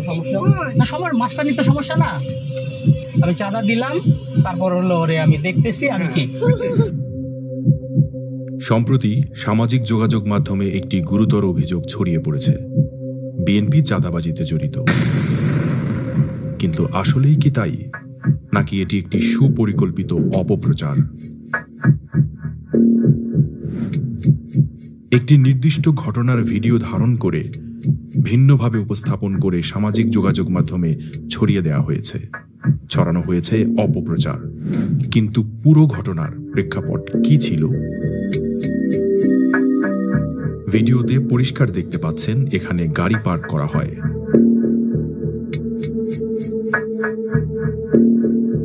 সমস্যা? কোনো সমস্যা না, সবার মাস্তানি তো সমস্যা না। আমি চাঁদা দিলাম, তারপর হলো ওরে আমি দেখতেছি আমি কি। সম্প্রতি সামাজিক যোগাযোগ মাধ্যমে একটি গুরুতর অভিযোগ ছড়িয়ে পড়েছে, বিএনপি চাঁদাবাজিতে জড়িত। কিন্তু আসলেই কি তাই, নাকি এটি একটি সুপরিকল্পিত অপপ্রচার? একটি নির্দিষ্ট ঘটনার ভিডিও ধারণ করে ভিন্নভাবে উপস্থাপন করে সামাজিক যোগাযোগ মাধ্যমে ছড়িয়ে দেওয়া হয়েছে, ছড়ানো হয়েছে অপপ্রচার। কিন্তু পুরো ঘটনার প্রেক্ষাপট কি ছিল? ভিডিওতে পরিষ্কার দেখতে পাচ্ছেন এখানে গাড়ি পার্ক করা হয়,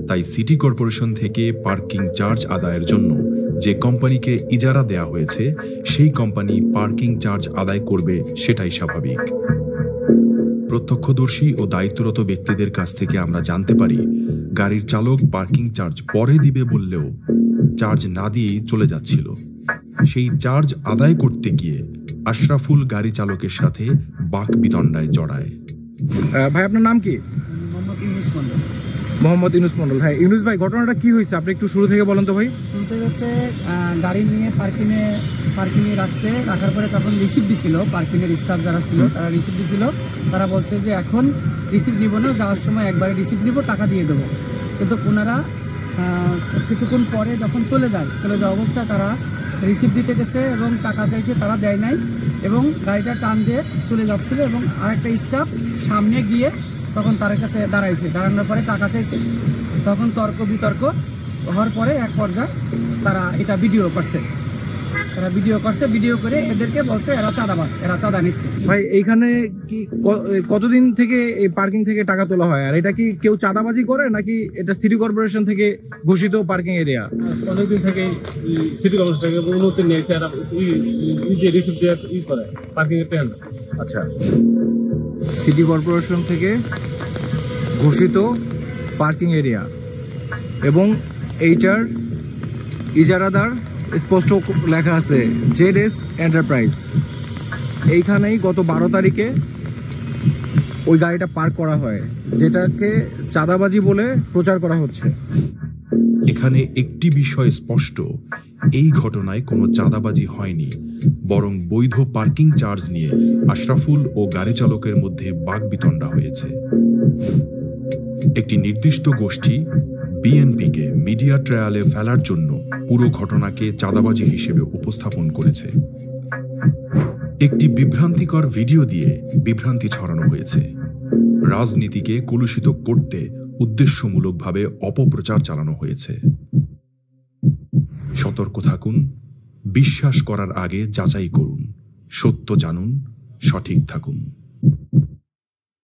তাই সিটি কর্পোরেশন থেকে পার্কিং চার্জ আদায়ের জন্য যে কোম্পানিকে ইজারা দেয়া হয়েছে সেই কোম্পানি পার্কিং চার্জ আদায় করবে, সেটাই স্বাভাবিক। প্রত্যক্ষদর্শী ও দায়িত্বরত ব্যক্তিদের কাছ থেকে আমরা জানতে পারি, গাড়ির চালক পার্কিং চার্জ পরে দিবে বললেও চার্জ না দিয়েই চলে যাচ্ছিল। সেই চার্জ আদায় করতে গিয়ে আশরাফুল গাড়ি চালকের সাথে বাকবিতণ্ডায় জড়ায়। ভাই আপনার নাম কি? মোহাম্মদ ইউনুস মন্ডল। হ্যাঁ ইউনুস ভাই, ঘটনাটা কি হয়েছে আপনি একটু শুরু থেকে বলেন তো ভাই। শুরু থেকে হচ্ছে গাড়ি নিয়ে পার্কিংয়ে রাখছে, রাখার পরে তখন রিসিভ দিছিল, পার্কিংয়ের স্টাফ যারা ছিল তারা রিসিভ দিছিল। তারা বলছে যে এখন রিসিভ নিব না, যাওয়ার সময় একবারে রিসিভ নিব, টাকা দিয়ে দেবো। কিন্তু ওনারা কিছুক্ষণ পরে যখন চলে যাওয়া অবস্থায় তারা রিসিভ দিতে গেছে এবং টাকা চাইছে, তারা দেয় নাই এবং গাড়িটা টান দিয়ে চলে যাচ্ছিল এবং আরেকটা স্টাফ সামনে গিয়ে তখন তার কাছে দাঁড়ানোর পরে টাকা চাইছে। তখন তর্ক বিতর্ক হওয়ার পরে এক পর্যায়ে তারা এটা ভিডিও করছে, ভিডিও করে এদেরকে বলছে এরা চাঁদাবাজ, এরা চাঁদা নিচ্ছে। ভাই এইখানে কি কতদিন থেকে এই পার্কিং থেকে টাকা তোলা হয়, আর এটা কি কেউ চাঁদাবাজি করে নাকি এটা সিটি কর্পোরেশন থেকে ঘোষিত পার্কিং এরিয়া? অনেকদিন থেকে সিটি কর্পোরেশন থেকে অনুমতি নিয়েছে, এরা রিসিভ দিয়ে করে পার্কিং এর ট্রেন। আচ্ছা, সিটি কর্পোরেশন থেকে ঘোষিত পার্কিং এরিয়া এবং এইটার ইজারাদার স্পষ্ট লেখা আছে জেডএস এন্টারপ্রাইজ। এইখানেই গত 12 তারিখে ওই গাড়িটা পার্ক করা হয়, যেটাকে চাঁদাবাজি বলে প্রচার করা হচ্ছে। এখানে একটি বিষয় স্পষ্ট, এই ঘটনায় কোনো চাঁদাবাজি হয়নি, বরং বৈধ পার্কিং চার্জ নিয়ে আশরাফুল ও গাড়ি চালকের মধ্যে বাকবিতণ্ডা হয়েছে। একটি নির্দিষ্ট গোষ্ঠী বিএনপিকে মিডিয়া ট্রায়ালে ফেলার জন্য পুরো ঘটনাকে চাঁদাবাজি হিসেবে উপস্থাপন করেছে। একটি বিভ্রান্তিকর ভিডিও দিয়ে বিভ্রান্তি ছড়ানো হয়েছে। রাজনীতিকে কলুষিত করতে উদ্দেশ্যমূলকভাবে অপপ্রচার চালানো হয়েছে। সতর্ক থাকুন, বিশ্বাস করার আগে যাচাই করুন, সত্য জানুন, সঠিক থাকুন।